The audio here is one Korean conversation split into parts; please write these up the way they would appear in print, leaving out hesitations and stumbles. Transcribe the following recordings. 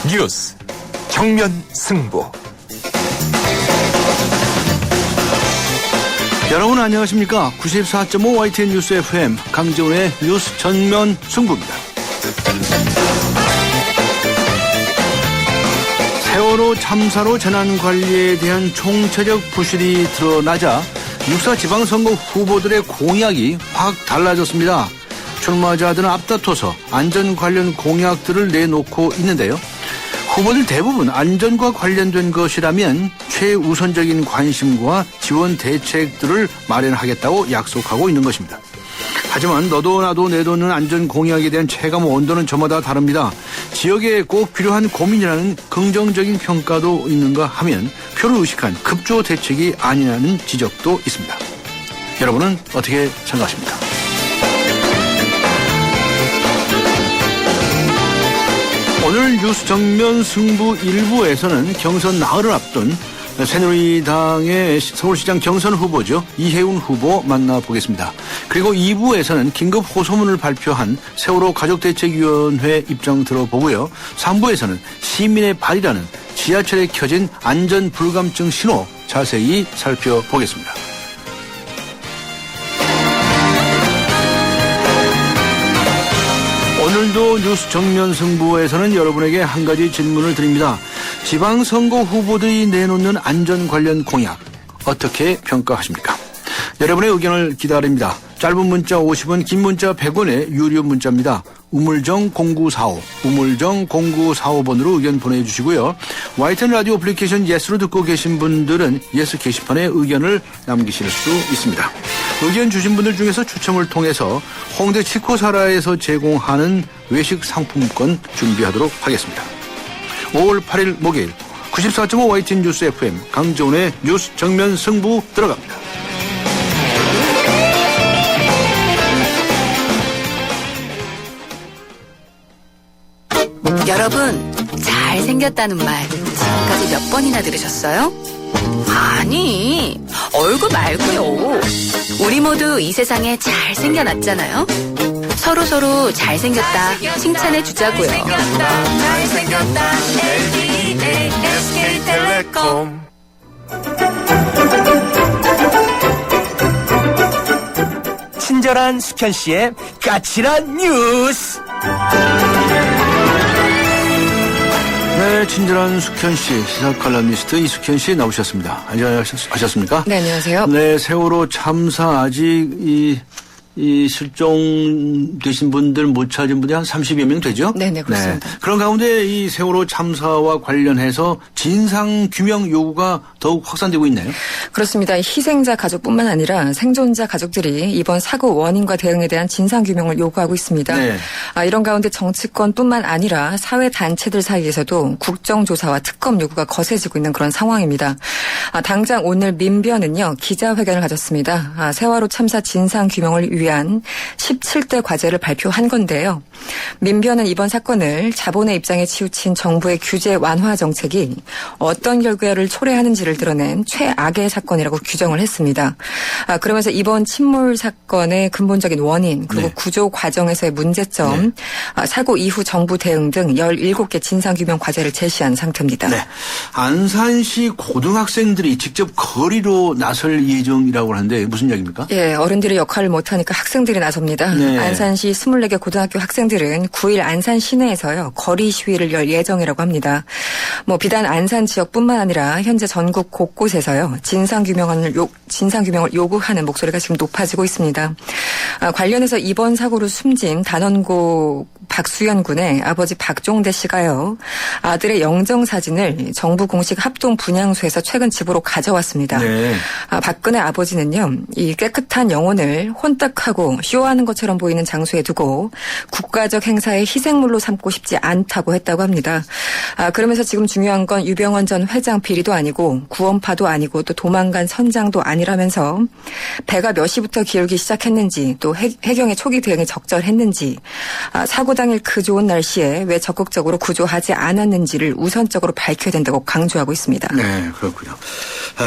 뉴스 정면 승부. 여러분 안녕하십니까? 94.5 YTN 뉴스 FM 강정훈의 뉴스 전면 승부입니다. 세월호 참사로 재난관리에 대한 총체적 부실이 드러나자 육사 지방선거 후보들의 공약이 확 달라졌습니다. 출마자들은 앞다퉈서 안전 관련 공약들을 내놓고 있는데요. 후보들 대부분 안전과 관련된 것이라면 최우선적인 관심과 지원 대책들을 마련하겠다고 약속하고 있는 것입니다. 하지만 너도 나도 내도는 안전 공약에 대한 체감 온도는 저마다 다릅니다. 지역에 꼭 필요한 고민이라는 긍정적인 평가도 있는가 하면 표를 의식한 급조 대책이 아니라는 지적도 있습니다. 여러분은 어떻게 생각하십니까? 오늘 뉴스 정면 승부 1부에서는 경선 나흘을 앞둔 새누리당의 서울시장 경선 후보죠. 이혜훈 후보 만나보겠습니다. 그리고 2부에서는 긴급 호소문을 발표한 세월호 가족대책위원회 입장 들어보고요. 3부에서는 시민의 발이라는 지하철에 켜진 안전 불감증 신호 자세히 살펴보겠습니다. 오늘도 뉴스 정면 승부에서는 여러분에게 한 가지 질문을 드립니다. 지방선거 후보들이 내놓는 안전 관련 공약 어떻게 평가하십니까? 여러분의 의견을 기다립니다. 짧은 문자 50원, 긴 문자 100원의 유료 문자입니다. 우물정 0945, 우물정 0945번으로 의견 보내주시고요. YTN 라디오 애플리케이션 예스로 듣고 계신 분들은 예스 게시판에 의견을 남기실 수 있습니다. 의견 주신 분들 중에서 추첨을 통해서 홍대 치코사라에서 제공하는 외식 상품권 준비하도록 하겠습니다. 5월 8일 목요일 94.5 YTN 뉴스 FM 강정훈의 뉴스 정면 승부 들어갑니다. 여러분, 잘생겼다는 말 지금까지 몇 번이나 들으셨어요? 아니, 얼굴 말고요. 우리 모두 이 세상에 잘생겨났잖아요. 서로 잘생겼다 칭찬해 주자고요. 잘생겼다 LDA SK텔레콤. 친절한 숙현 씨의 까칠한 뉴스. 네, 친절한 숙현 씨, 시사 칼럼니스트 이숙현 씨 나오셨습니다. 안녕하셨습니까? 네, 안녕하세요. 네, 세월호 참사 아직 이 실종되신 분들 못 찾은 분이 한 30여 명 되죠? 네네, 그렇습니다. 네. 그런 가운데 이 세월호 참사와 관련해서 진상 규명 요구가 더욱 확산되고 있네요. 그렇습니다. 희생자 가족뿐만 아니라 생존자 가족들이 이번 사고 원인과 대응에 대한 진상 규명을 요구하고 있습니다. 네. 이런 가운데 정치권뿐만 아니라 사회 단체들 사이에서도 국정조사와 특검 요구가 거세지고 있는 그런 상황입니다. 당장 오늘 민변은요 기자회견을 가졌습니다. 세월호 참사 진상 규명을 위한 17대 과제를 발표한 건데요. 민변은 이번 사건을 자본의 입장에 치우친 정부의 규제 완화 정책이 어떤 결과를 초래하는지를 드러낸 최악의 사건이라고 규정을 했습니다. 그러면서 이번 침몰 사건의 근본적인 원인 그리고 네. 구조 과정에서의 문제점, 사고 이후 정부 대응 등 17개 진상규명 과제를 제시한 상태입니다. 네. 안산시 고등학생들이 직접 거리로 나설 예정이라고 하는데 무슨 이야기입니까? 예, 어른들이 역할을 못하니까 학생들이 나섭니다. 네. 안산시 24개 고등학교 학생들은 9일 안산 시내에서요 거리 시위를 열 예정이라고 합니다. 비단 안산 지역뿐만 아니라 현재 전국 곳곳에서요 진상규명을 요구하는 목소리가 지금 높아지고 있습니다. 관련해서 이번 사고로 숨진 단원고 박수연 군의 아버지 박종대 씨가요 아들의 영정 사진을 정부 공식 합동 분향소에서 최근 집으로 가져왔습니다. 네. 박근혜 아버지는요 이 깨끗한 영혼을 혼딱하고 쇼하는 것처럼 보이는 장소에 두고 국가적 행사의 희생물로 삼고 싶지 않다고 했다고 합니다. 그러면서 지금 중요한 건 유병헌 전 회장 비리도 아니고 구원파도 아니고 또 도망간 선장도 아니라면서 배가 몇 시부터 기울기 시작했는지 또 해경의 초기 대응이 적절했는지 사고 당일 그 좋은 날씨에 왜 적극적으로 구조하지 않았는지를 우선적으로 밝혀야 된다고 강조하고 있습니다. 네, 그렇군요.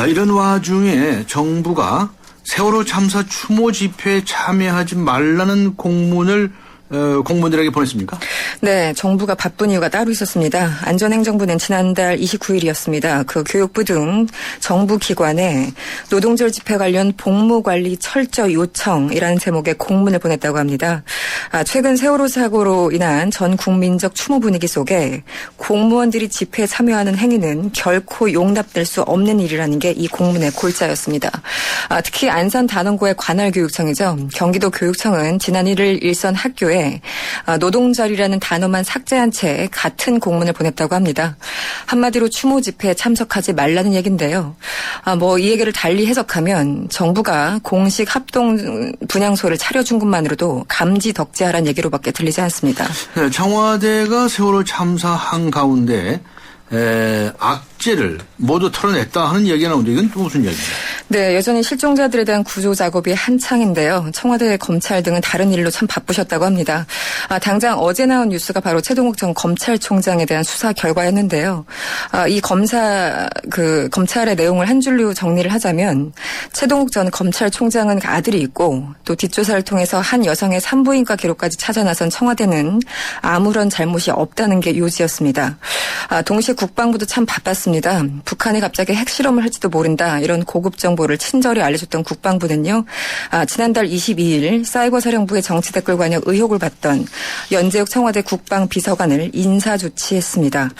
이런 와중에 정부가 세월호 참사 추모 집회에 참여하지 말라는 공문을 공무원들에게 보냈습니까? 네, 정부가 바쁜 이유가 따로 있었습니다. 안전행정부는 지난달 29일이었습니다. 그 교육부 등 정부 기관에 노동절 집회 관련 복무관리 철저 요청이라는 제목의 공문을 보냈다고 합니다. 최근 세월호 사고로 인한 전 국민적 추모 분위기 속에 공무원들이 집회에 참여하는 행위는 결코 용납될 수 없는 일이라는 게 이 공문의 골자였습니다. 특히 안산 단원고의 관할교육청이죠. 경기도 교육청은 지난 1일 일선 학교에 노동절이라는 단어만 삭제한 채 같은 공문을 보냈다고 합니다. 한마디로 추모 집회에 참석하지 말라는 얘기인데요. 이 얘기를 달리 해석하면 정부가 공식 합동 분향소를 차려준 것만으로도 감지 덕지하라는 얘기로밖에 들리지 않습니다. 네, 청와대가 세월호 참사한 가운데 악재를 모두 털어냈다 하는 얘기가 나오는데 이건 또 무슨 이야기입니까? 네, 여전히 실종자들에 대한 구조 작업이 한창인데요. 청와대, 검찰 등은 다른 일로 참 바쁘셨다고 합니다. 당장 어제 나온 뉴스가 바로 최동욱 전 검찰총장에 대한 수사 결과였는데요. 이 검찰의 내용을 한 줄로 정리를 하자면 최동욱 전 검찰총장은 아들이 있고 또 뒷조사를 통해서 한 여성의 산부인과 기록까지 찾아 나선 청와대는 아무런 잘못이 없다는 게 요지였습니다. 동시에 국방부도 참 바빴습니다. 북한이 갑자기 핵실험을 할지도 모른다 이런 고급 정보를 친절히 알려줬던 국방부는요. 지난달 22일 사이버 사령부의 정치 댓글 관여 의혹을 받던 연재욱 청와대 국방비서관을 인사 조치했습니다.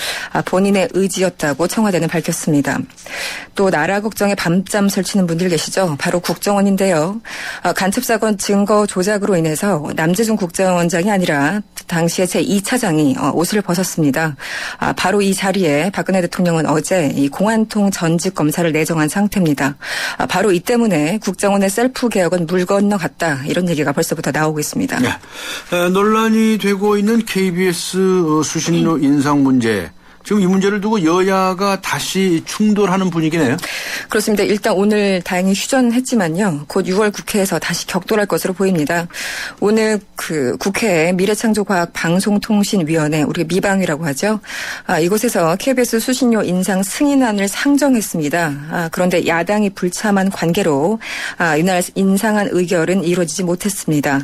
본인의 의지였다고 청와대는 밝혔습니다. 또 나라 걱정에 밤잠 설치는 분들 계시죠. 바로 국정원인데요. 간첩사건 증거 조작으로 인해서 남재준 국정원장이 아니라 당시에 제2차장이 옷을 벗었습니다. 바로 이 자리에 박근혜 대통령은 어제 이 공안통 전직 검사를 내정한 상태입니다. 바로 이 때문에 국정원의 셀프 개혁은 물 건너갔다 이런 얘기가 벌써부터 나오고 있습니다. 네. 논란이 되고 있는 KBS 수신료 인상 문제. 지금 이 문제를 두고 여야가 다시 충돌하는 분위기네요. 그렇습니다. 일단 오늘 다행히 휴전했지만요. 곧 6월 국회에서 다시 격돌할 것으로 보입니다. 오늘 국회에 미래창조과학방송통신위원회, 우리가 미방위라고 하죠. 이곳에서 KBS 수신료 인상 승인안을 상정했습니다. 그런데 야당이 불참한 관계로 이날 인상안 의결은 이루어지지 못했습니다.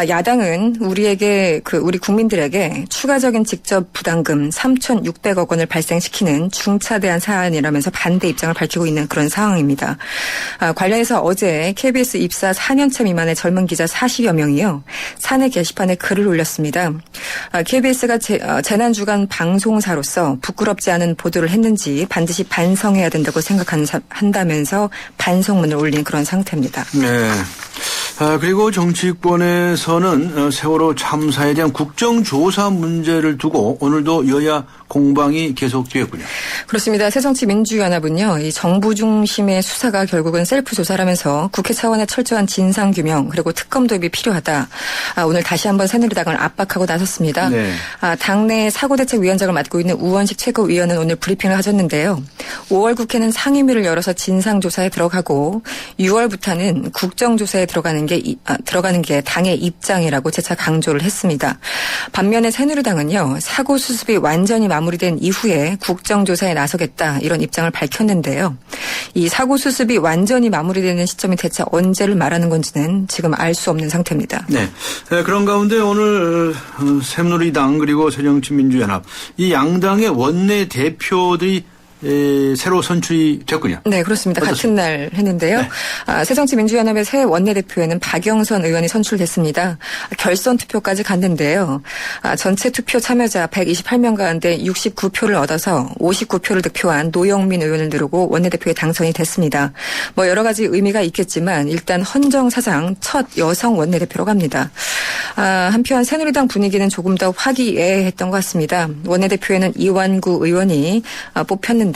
야당은 우리 국민들에게 추가적인 직접 부담금 3,600억 원을 발생시키는 중차대한 사안이라면서 반대 입장을 밝히고 있는 그런 상황입니다. 관련해서 어제 KBS 입사 4년차 미만의 젊은 기자 40여 명이요. 사내 게시판에 글을 올렸습니다. KBS가 재난주간 방송사로서 부끄럽지 않은 보도를 했는지 반드시 반성해야 된다고 생각한다면서 반성문을 올린 그런 상태입니다. 네. 그리고 정치권에서는 세월호 참사에 대한 국정조사 문제를 두고 오늘도 여야 공방이 계속되었군요. 그렇습니다. 새정치민주연합은요. 이 정부 중심의 수사가 결국은 셀프 조사라면서 국회 차원의 철저한 진상규명 그리고 특검 도입이 필요하다. 오늘 다시 한번 새누리당을 압박하고 나섰습니다. 네. 당내 사고대책위원장을 맡고 있는 우원식 최고위원은 오늘 브리핑을 하셨는데요. 5월 국회는 상임위를 열어서 진상조사에 들어가고 6월부터는 국정조사에 들어가는 게 당의 입장이라고 재차 강조를 했습니다. 반면에 새누리당은요. 사고 수습이 완전히 마무리된 이후에 국정조사에 나서겠다 이런 입장을 밝혔는데요. 이 사고 수습이 완전히 마무리되는 시점이 대체 언제를 말하는 건지는 지금 알 수 없는 상태입니다. 네. 그런 가운데 오늘 새누리당 그리고 새정치민주연합 이 양당의 원내 대표들이 새로 선출이 됐군요. 네, 그렇습니다. 어떻습니까? 같은 날 했는데요. 네. 새정치민주연합의 새 원내대표에는 박영선 의원이 선출됐습니다. 결선 투표까지 갔는데요. 전체 투표 참여자 128명 가운데 69표를 얻어서 59표를 득표한 노영민 의원을 누르고 원내대표에 당선이 됐습니다. 여러 가지 의미가 있겠지만 일단 헌정사상 첫 여성 원내대표로 갑니다. 한편 새누리당 분위기는 조금 더 화기애애했던 것 같습니다. 원내대표에는 이완구 의원이 뽑혔는데요.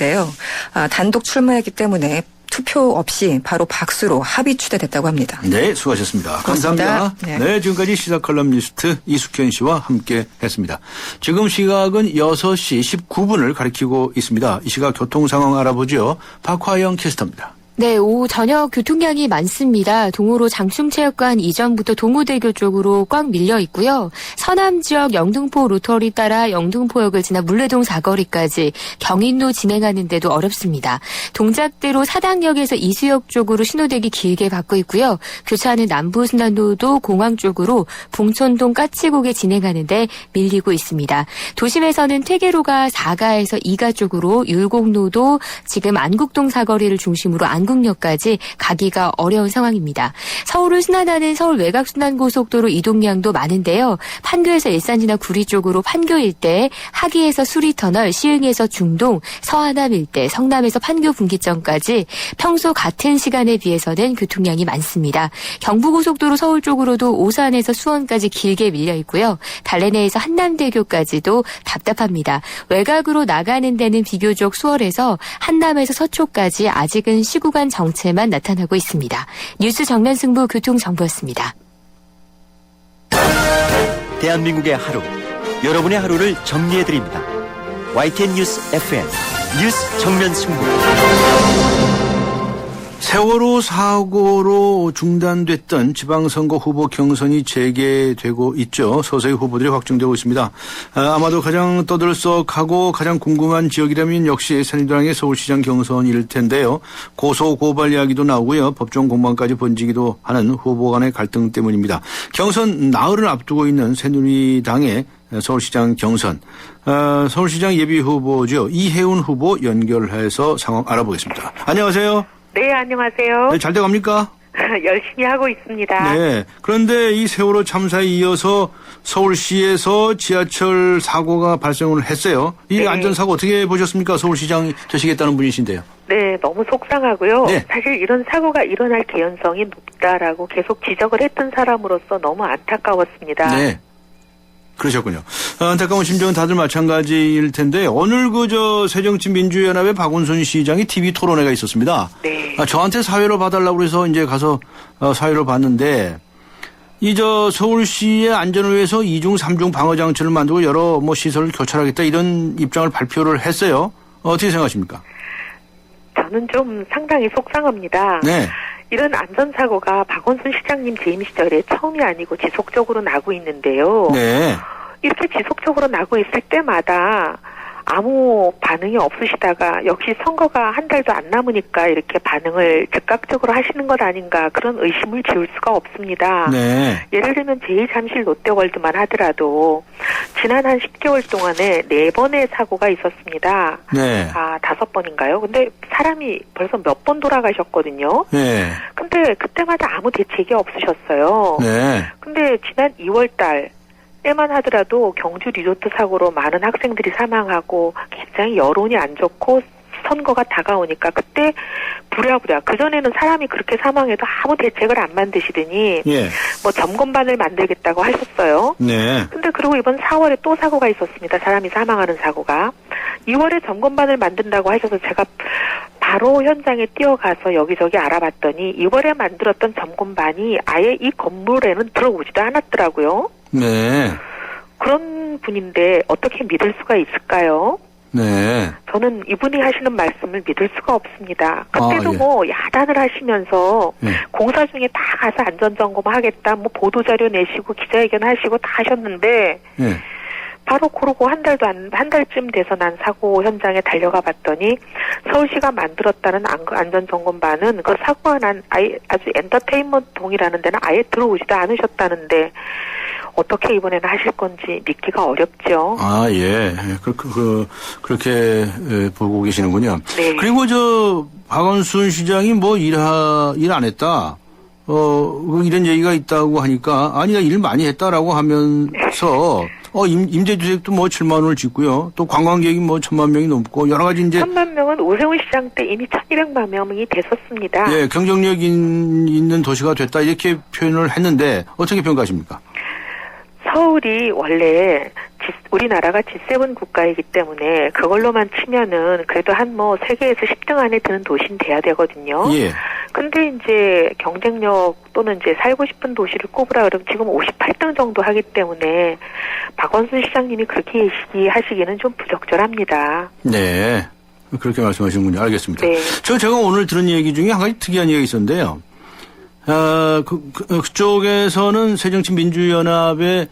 단독 출마했기 때문에 투표 없이 바로 박수로 합의 추대됐다고 합니다. 네, 수고하셨습니다. 그렇습니다. 감사합니다. 네. 네, 지금까지 시사컬럼니스트 이숙현 씨와 함께 했습니다. 지금 시각은 6시 19분을 가리키고 있습니다. 이 시각 교통 상황 알아보죠. 박화영 캐스터입니다. 네, 오후 저녁 교통량이 많습니다. 동호로 장충체육관 이전부터 동호대교 쪽으로 꽉 밀려 있고요. 서남 지역 영등포 로터리 따라 영등포역을 지나 물레동 사거리까지 경인로 진행하는데도 어렵습니다. 동작대로 사당역에서 이수역 쪽으로 신호대기 길게 받고 있고요. 교차하는 남부순환도도 공항 쪽으로 봉천동 까치곡에 진행하는데 밀리고 있습니다. 도심에서는 퇴계로가 4가에서 2가 쪽으로 율곡로도 지금 안국동 사거리를 중심으로 안국역까지 가기가 어려운 상황입니다. 서울을 순환하는 서울 외곽순환고속도로 이동량도 많은데요. 판교에서 일산 지나 구리 쪽으로 판교 일대, 하기에서 수리터널, 시흥에서 중동, 서하남 일대, 성남에서 판교 분기점까지 평소 같은 시간에 비해서는 교통량이 많습니다. 경부고속도로 서울 쪽으로도 오산에서 수원까지 길게 밀려 있고요. 달래내에서 한남대교까지도 답답합니다. 외곽으로 나가는 데는 비교적 수월해서 한남에서 서초까지 아직은 시구간 정체만 나타나고 있습니다. 뉴스 정면승부 교통정보였습니다. 대한민국의 하루, 여러분의 하루를 정리해드립니다. YTN 뉴스 FM 뉴스 정면승부. 세월호 사고로 중단됐던 지방선거 후보 경선이 재개되고 있죠. 서서히 후보들이 확정되고 있습니다. 아마도 가장 떠들썩하고 가장 궁금한 지역이라면 역시 새누리당의 서울시장 경선일 텐데요. 고소 고발 이야기도 나오고요. 법정 공방까지 번지기도 하는 후보 간의 갈등 때문입니다. 경선 나흘을 앞두고 있는 새누리당의 서울시장 경선. 서울시장 예비 후보죠. 이혜훈 후보 연결해서 상황 알아보겠습니다. 안녕하세요. 네, 안녕하세요. 네, 잘 돼갑니까? 열심히 하고 있습니다. 네. 그런데 이 세월호 참사에 이어서 서울시에서 지하철 사고가 발생을 했어요. 이 네. 안전사고 어떻게 보셨습니까? 서울시장이 되시겠다는 분이신데요. 네, 너무 속상하고요. 네. 사실 이런 사고가 일어날 개연성이 높다라고 계속 지적을 했던 사람으로서 너무 안타까웠습니다. 네. 그러셨군요. 안타까운 심정은 다들 마찬가지일 텐데 오늘 새정치민주연합의 박원순 시장이 TV 토론회가 있었습니다. 네. 저한테 사회로 봐달라고 해서 이제 가서 사회로 봤는데 서울시의 안전을 위해서 2중, 3중 방어 장치를 만들고 여러 시설을 교체하겠다 이런 입장을 발표를 했어요. 어떻게 생각하십니까? 저는 좀 상당히 속상합니다. 네. 이런 안전사고가 박원순 시장님 재임 시절에 처음이 아니고 지속적으로 나고 있는데요. 네. 이렇게 지속적으로 나고 있을 때마다 아무 반응이 없으시다가 역시 선거가 한 달도 안 남으니까 이렇게 반응을 즉각적으로 하시는 것 아닌가 그런 의심을 지울 수가 없습니다. 네. 예를 들면 제2잠실 롯데월드만 하더라도 지난 한 10개월 동안에 4번의 사고가 있었습니다. 네. 5번인가요? 근데 사람이 벌써 몇 번 돌아가셨거든요. 네. 근데 그때마다 아무 대책이 없으셨어요. 네. 근데 지난 2월 달 때만 하더라도 경주 리조트 사고로 많은 학생들이 사망하고 굉장히 여론이 안 좋고 선거가 다가오니까 그때 부랴부랴 그전에는 사람이 그렇게 사망해도 아무 대책을 안 만드시더니 예. 점검반을 만들겠다고 하셨어요. 네. 근데 그리고 이번 4월에 또 사고가 있었습니다. 사람이 사망하는 사고가. 2월에 점검반을 만든다고 하셔서 제가 바로 현장에 뛰어가서 여기저기 알아봤더니 2월에 만들었던 점검반이 아예 이 건물에는 들어오지도 않았더라고요. 네. 그런 분인데 어떻게 믿을 수가 있을까요? 네. 저는 이분이 하시는 말씀을 믿을 수가 없습니다. 그때도 예. 야단을 하시면서 공사 중에 다 가서 안전점검하겠다, 보도자료 내시고 기자회견 하시고 다 하셨는데 네. 바로 그러고 한 달쯤 돼서 난 사고 현장에 달려가 봤더니 서울시가 만들었다는 안전점검반은 그 사고가 난 아주 엔터테인먼트 동이라는 데는 아예 들어오지도 않으셨다는데 어떻게 이번에는 하실 건지 믿기가 어렵죠. 예. 그렇게 보고 계시는군요. 네. 그리고 박원순 시장이 일 안 했다. 이런 얘기가 있다고 하니까, 나 일 많이 했다라고 하면서, 임대주택도 7만 원을 짓고요. 또 관광객이 1,000만 명이 넘고, 여러 가지 1,000만 명은 오세훈 시장 때 이미 1,200만 명이 됐었습니다. 예, 경쟁력 있는 도시가 됐다. 이렇게 표현을 했는데, 어떻게 평가하십니까? 서울이 원래 우리나라가 G7 국가이기 때문에 그걸로만 치면은 그래도 세계에서 10등 안에 드는 도시는 돼야 되거든요. 예. 근데 이제 경쟁력 또는 이제 살고 싶은 도시를 꼽으라 그러면 지금 58등 정도 하기 때문에 박원순 시장님이 그렇게 얘기하시기는 좀 부적절합니다. 네. 그렇게 말씀하시는군요. 알겠습니다. 네. 제가 오늘 들은 얘기 중에 한 가지 특이한 얘기가 있었는데요. 그쪽에서는 새정치민주연합의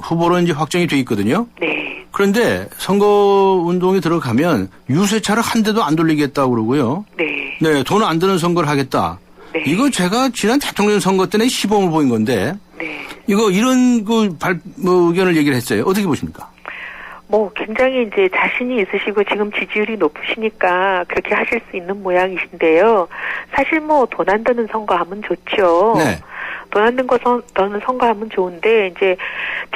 후보로 이제 확정이 돼 있거든요. 네. 그런데 선거 운동에 들어가면 유세차를 한 대도 안 돌리겠다고 그러고요. 네. 네, 돈 안 드는 선거를 하겠다. 네. 이거 제가 지난 대통령 선거 때는 시범을 보인 건데, 네. 이런 의견을 얘기를 했어요. 어떻게 보십니까? 굉장히 이제 자신이 있으시고 지금 지지율이 높으시니까 그렇게 하실 수 있는 모양이신데요. 사실 돈 안 드는 선거하면 좋죠. 네. 돈 안 드는 선거하면 좋은데 이제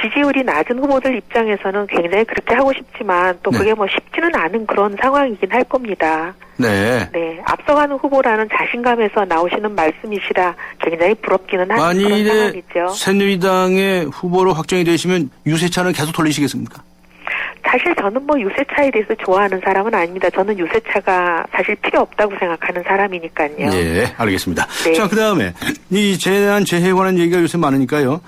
지지율이 낮은 후보들 입장에서는 굉장히 그렇게 하고 싶지만 또 네. 그게 쉽지는 않은 그런 상황이긴 할 겁니다. 네. 네, 앞서가는 후보라는 자신감에서 나오시는 말씀이시라 굉장히 부럽기는 한 그런 만일에 상황이죠. 새누리당의 후보로 확정이 되시면 유세차는 계속 돌리시겠습니까? 사실 저는 유세차에 대해서 좋아하는 사람은 아닙니다. 저는 유세차가 사실 필요 없다고 생각하는 사람이니까요. 네, 알겠습니다. 네. 자, 그 다음에 이 재해에 관한 얘기가 요새 많으니까요.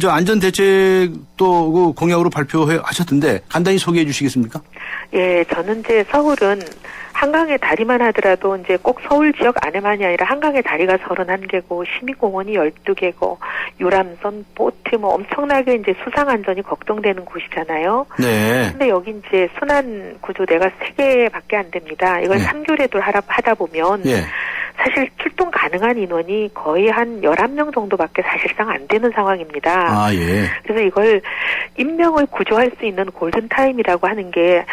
안전대책도 그 공약으로 발표하셨던데 간단히 소개해 주시겠습니까? 예, 저는 이제 서울은 한강의 다리만 하더라도 이제 꼭 서울 지역 안에만이 아니라 한강의 다리가 31개고 시민공원이 12개고 유람선, 보트 엄청나게 이제 수상 안전이 걱정되는 곳이잖아요. 네. 근데 여기 이제 순환 구조대가 3개밖에 안 됩니다. 이걸 네. 3교대도 하다 보면 예. 사실 출동 가능한 인원이 거의 한 11명 정도밖에 사실상 안 되는 상황입니다. 아, 예. 그래서 이걸 인명을 구조할 수 있는 골든타임이라고 하는 게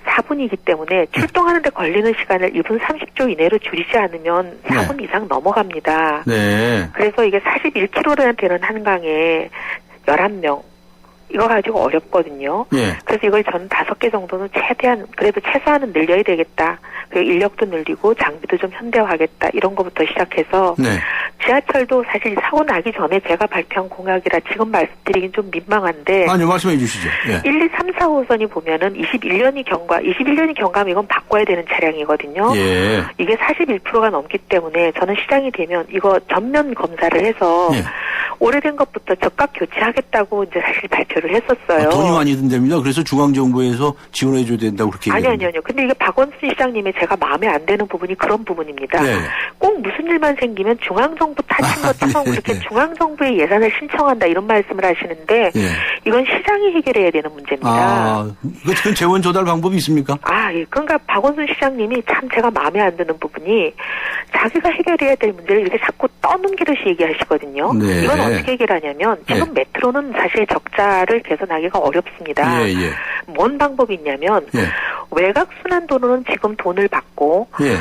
4분이기 때문에 출동하는데 걸리는 시간을 2분 30초 이내로 줄이지 않으면 4분 이상 넘어갑니다. 네. 그래서 이게 41km나 되는 한강에 11명 이거 가지고 어렵거든요. 예. 그래서 이걸 저는 5개 정도는 그래도 최소한은 늘려야 되겠다. 그리고 인력도 늘리고 장비도 좀 현대화하겠다. 이런 거부터 시작해서 네. 지하철도 사실 사고 나기 전에 제가 발표한 공약이라 지금 말씀드리긴 좀 민망한데 아니요, 말씀해 주시죠. 예. 1, 2, 3, 4호선이 보면은 21년이 경과하면 이건 바꿔야 되는 차량이거든요. 예. 이게 41%가 넘기 때문에 저는 시장이 되면 이거 전면 검사를 해서 예. 오래된 것부터 적각 교체하겠다고 이제 사실 발표를 했었어요. 돈이 많이 든답니다. 그래서 중앙정부에서 지원해 줘야 된다고 그렇게 얘기합니다. 아니요. 근데 이게 박원순 시장님의 제가 마음에 안 드는 부분이 그런 부분입니다. 네. 꼭 무슨 일만 생기면 중앙정부 탓인 것처럼 예. 그렇게 중앙정부의 예산을 신청한다 이런 말씀을 하시는데 예. 이건 시장이 해결해야 되는 문제입니다. 아, 그건 재원 조달 방법이 있습니까? 예. 그러니까 박원순 시장님이 참 제가 마음에 안 드는 부분이 자기가 해결해야 될 문제를 이렇게 자꾸 떠넘기듯이 얘기하시거든요. 네. 이건 어떻게 해결하냐면 지금 메트로는 사실 적자를 개선하기가 어렵습니다. 예, 예. 뭔 방법이 있냐면 예. 외곽 순환도로는 지금 돈을 받고 예.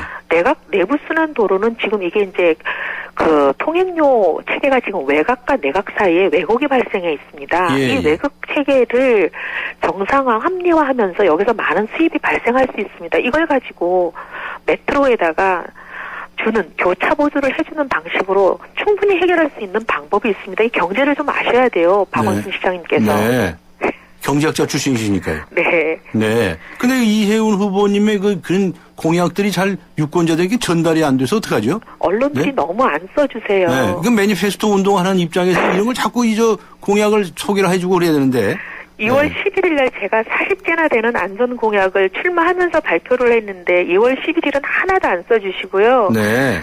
내부 순환도로는 지금 이게 이제 그 통행료 체계가 지금 외곽과 내곽 사이에 왜곡이 발생해 있습니다. 예, 이 외곽 체계를 정상화, 합리화하면서 여기서 많은 수입이 발생할 수 있습니다. 이걸 가지고 메트로에다가 주는 교차 보조를 해주는 방식으로 충분히 해결할 수 있는 방법이 있습니다. 이 경제를 좀 아셔야 돼요, 박원순 시장님께서. 네. 경제학자 출신이시니까요. 네. 네. 근데 이혜훈 후보님의 그런 공약들이 잘 유권자들에게 전달이 안 돼서 어떡하죠? 언론들이 네? 너무 안 써주세요. 네. 그 매니페스토 운동하는 입장에서 이런 걸 자꾸 공약을 소개를 해주고 그래야 되는데. 2월 11일 날 제가 40개나 되는 안전 공약을 출마하면서 발표를 했는데 2월 11일은 하나도 안 써주시고요. 네.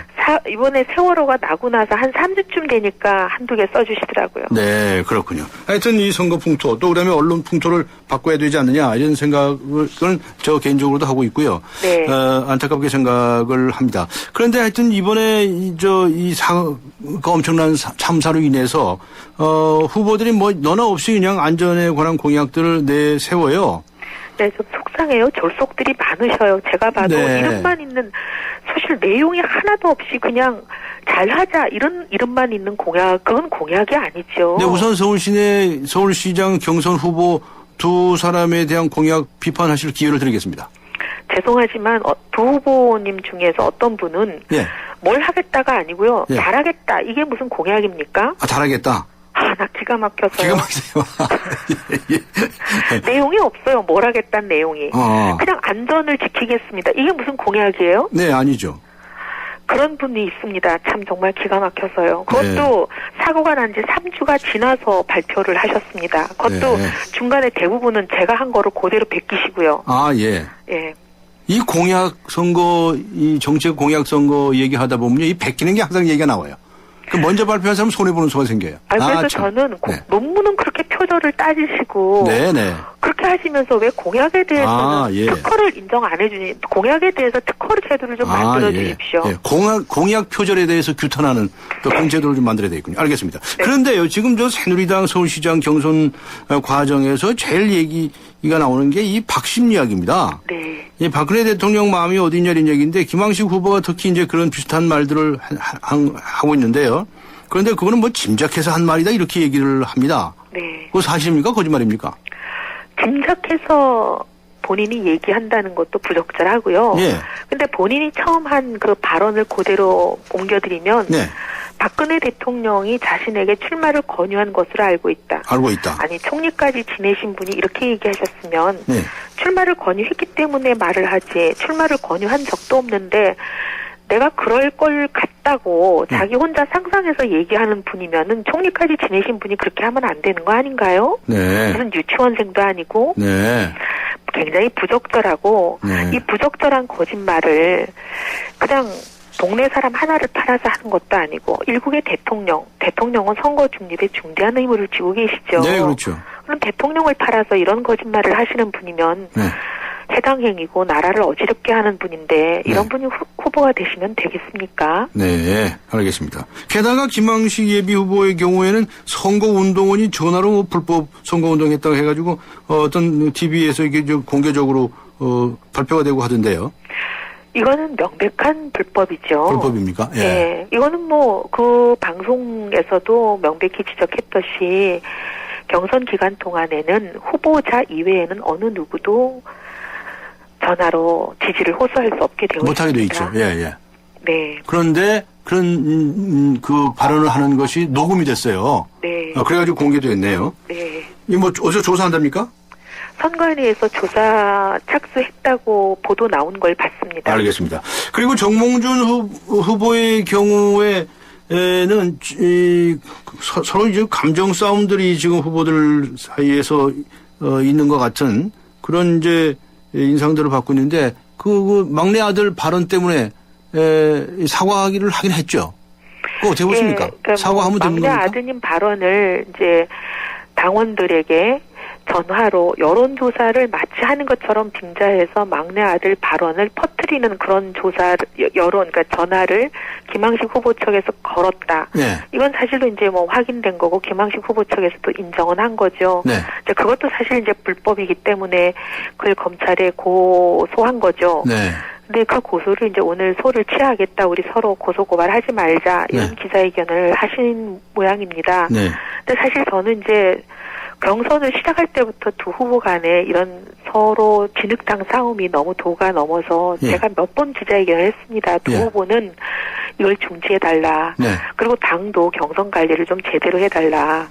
이번에 세월호가 나고 나서 한 3주쯤 되니까 한두 개 써주시더라고요. 네, 그렇군요. 하여튼 이 선거 풍토 또 그다음에 언론 풍토를 바꿔야 되지 않느냐 이런 생각을 저 개인적으로도 하고 있고요. 네. 안타깝게 생각을 합니다. 그런데 하여튼 이번에 이 사고가 엄청난 참사로 인해서 후보들이 너나 없이 그냥 안전에 관한 공약들을 내세워요. 네, 좀 속상해요. 졸속들이 많으셔요. 제가 봐도 네. 이름만 있는 사실 내용이 하나도 없이 그냥 잘하자 이런 이름만 있는 공약, 그건 공약이 아니죠. 네, 우선 서울시장 경선 후보 두 사람에 대한 공약 비판하실 기회를 드리겠습니다. 죄송하지만 두 후보님 중에서 어떤 분은 예. 뭘 하겠다가 아니고요. 예. 잘하겠다. 이게 무슨 공약입니까? 잘하겠다. 나 기가 막혀서요. 기가 막히세요. 예. 내용이 없어요. 뭘 하겠다는 내용이. 그냥 안전을 지키겠습니다. 이게 무슨 공약이에요? 네, 아니죠. 그런 분이 있습니다. 참 정말 기가 막혀서요. 그것도 사고가 난 지 3주가 지나서 발표를 하셨습니다. 그것도 중간에 대부분은 제가 한 거를 그대로 베끼시고요. 예. 예. 이 공약 선거, 이 정책 공약 선거 얘기하다 보면요. 이 베끼는 게 항상 얘기가 나와요. 그 먼저 발표한 사람 손해보는 수가 생겨요. 그래서 참. 저는 네. 논문은 그렇게 표절을 따지시고 네네. 그렇게 하시면서 왜 공약에 대해서는 예. 특허를 인정 안 해주니 공약에 대해서 특허를 제도를 좀 만들어 주십시오. 예. 공약 표절에 대해서 규탄하는 또 그런 제도를 좀 만들어야 되겠군요. 알겠습니다. 네. 그런데요, 지금 저 새누리당 서울시장 경선 과정에서 제일 얘기가 나오는 게 이 박심 이야기입니다. 네. 이 박근혜 대통령 마음이 어디 있냐 이런 얘기인데 김황식 후보가 특히 이제 그런 비슷한 말들을 하고 있는데요. 그런데 그거는 뭐 짐작해서 한 말이다 이렇게 얘기를 합니다. 네. 그거 사실입니까? 거짓말입니까? 짐작해서 본인이 얘기한다는 것도 부적절하고요. 예. 근데 본인이 처음 한 그 발언을 그대로 옮겨드리면 네. 박근혜 대통령이 자신에게 출마를 권유한 것으로 알고 있다. 알고 있다. 아니 총리까지 지내신 분이 이렇게 얘기하셨으면 네. 출마를 권유했기 때문에 말을 하지 출마를 권유한 적도 없는데 내가 그럴 걸 같다고 자기 혼자 상상해서 얘기하는 분이면은 총리까지 지내신 분이 그렇게 하면 안 되는 거 아닌가요? 네. 무슨 유치원생도 아니고 네. 굉장히 부적절하고 네. 이 부적절한 거짓말을 그냥 동네 사람 하나를 팔아서 하는 것도 아니고 일국의 대통령은 선거 중립에 중대한 의무를 지고 계시죠. 네, 그렇죠. 그럼 대통령을 팔아서 이런 거짓말을 하시는 분이면 네. 해당 행위고 나라를 어지럽게 하는 분인데 이런 네. 분이 후보가 되시면 되겠습니까? 네, 알겠습니다. 게다가 김황식 예비 후보의 경우에는 선거운동원이 전화로 뭐 불법 선거운동했다고 해가지고 어떤 TV에서 이게 좀 공개적으로 발표가 되고 하던데요. 이거는 명백한 불법이죠. 불법입니까? 예. 네, 이거는 뭐 그 방송에서도 명백히 지적했듯이 경선 기간 동안에는 후보자 이외에는 어느 누구도 전화로 지지를 호소할 수 없게 되어 못하게 돼 있습니다. 있죠. 예, 예. 네. 그런데 그런 그 발언을 하는 것이 녹음이 됐어요. 네. 그래가지고 공개됐네요. 네. 이 뭐 어디서 조사한답니까? 선관위에서 조사 착수했다고 보도 나온 걸 봤습니다. 알겠습니다. 그리고 정몽준 후보의 경우에는 서로 이제 감정 싸움들이 지금 후보들 사이에서 있는 것 같은 그런 이제 인상들을 받고 있는데 그 막내 아들 발언 때문에 사과하기를 하긴 했죠. 그거 어떻게 보십니까? 네, 그러니까 사과하면 되는 겁니까? 막내 아드님 발언을 이제 당원들에게 전화로 여론조사를 마치 하는 것처럼 빙자해서 막내 아들 발언을 퍼뜨리는 그런 그러니까 전화를 김황식 후보 측에서 걸었다. 네. 이건 사실로 이제 뭐 확인된 거고 김황식 후보 측에서도 인정은 한 거죠. 네. 이제 그것도 사실 이제 불법이기 때문에 그걸 검찰에 고소한 거죠. 네. 근데 그 고소를 이제 오늘 소를 취하겠다. 우리 서로 고소 고발하지 말자. 이런 네. 기자회견을 하신 모양입니다. 네. 근데 사실 저는 이제 경선을 시작할 때부터 두 후보 간에 이런 서로 진흙탕 싸움이 너무 도가 넘어서 예. 제가 몇 번 기자회견을 했습니다. 두 예. 후보는 이걸 중지해달라. 네. 그리고 당도 경선 관리를 좀 제대로 해달라.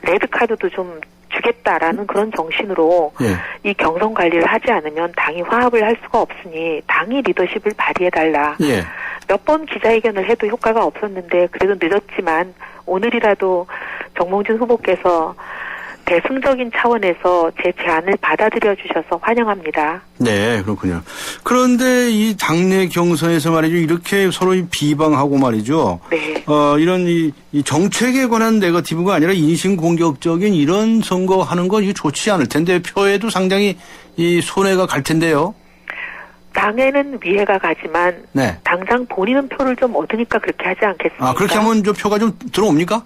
레드카드도 좀 주겠다라는 그런 정신으로 예. 이 경선 관리를 하지 않으면 당이 화합을 할 수가 없으니 당이 리더십을 발휘해달라. 예. 몇 번 기자회견을 해도 효과가 없었는데 그래도 늦었지만 오늘이라도 정몽준 후보께서 대승적인 차원에서 제 제안을 받아들여 주셔서 환영합니다. 네, 그렇군요. 그런데 이 당내 경선에서 말이죠. 이렇게 서로 비방하고 말이죠. 네. 이런 이 정책에 관한 네거티브가 아니라 인신공격적인 이런 선거하는 건 이게 좋지 않을 텐데 표에도 상당히 이 손해가 갈 텐데요. 당에는 위해가 가지만 네. 당장 본인은 표를 좀 얻으니까 그렇게 하지 않겠습니까? 그렇게 하면 좀 표가 좀 들어옵니까?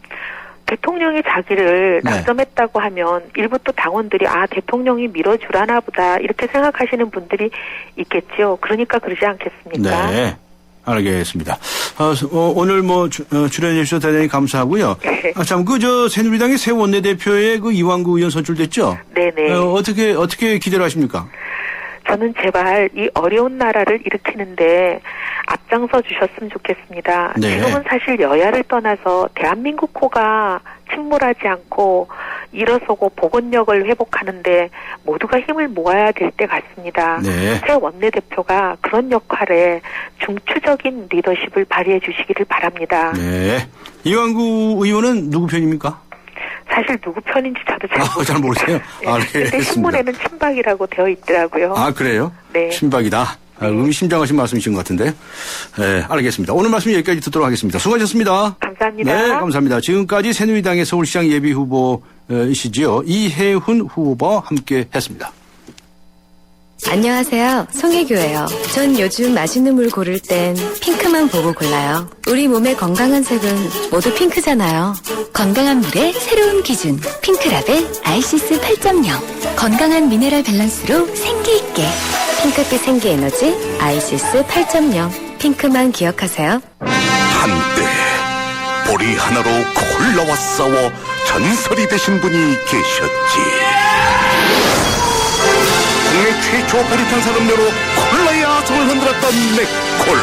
대통령이 자기를 네. 낙점했다고 하면 일부 또 당원들이 대통령이 밀어주라나 보다 이렇게 생각하시는 분들이 있겠죠. 그러니까 그러지 않겠습니까? 네. 알겠습니다. 오늘 출연해 주셔서 대단히 감사하고요. 네. 새누리당의 새 원내대표에 이완구 의원 선출됐죠? 네네. 어떻게 기대를 하십니까? 저는 제발 이 어려운 나라를 일으키는데 앞장서 주셨으면 좋겠습니다. 네. 지금은 사실 여야를 떠나서 대한민국 호가 침몰하지 않고 일어서고 복원력을 회복하는데 모두가 힘을 모아야 될 때 같습니다. 네. 새 원내대표가 그런 역할에 중추적인 리더십을 발휘해 주시기를 바랍니다. 네. 이완구 의원은 누구 편입니까? 사실 누구 편인지 저도 잘 모르세요. 근데 알겠습니다. 신문에는 친박이라고 되어 있더라고요. 그래요? 네. 친박이다. 의심장하신 말씀이신 것 같은데. 네, 알겠습니다. 오늘 말씀 여기까지 듣도록 하겠습니다. 수고하셨습니다. 감사합니다. 네, 감사합니다. 지금까지 새누리당의 서울시장 예비 후보이시지요. 이혜훈 후보와 함께 했습니다. 안녕하세요. 송혜교예요. 전 요즘 맛있는 물 고를 땐 핑크만 보고 골라요. 우리 몸의 건강한 색은 모두 핑크잖아요. 건강한 물의 새로운 기준. 핑크라벨 아이시스 8.0. 건강한 미네랄 밸런스로 생기있게. 핑크빛 생기 에너지 아이시스 8.0. 핑크만 기억하세요. 한때 보리 하나로 콜라와 싸워 전설이 되신 분이 계셨지. 국내 최초 보리탄 산업료로 콜라의 아성을 흔들었던 맥콜.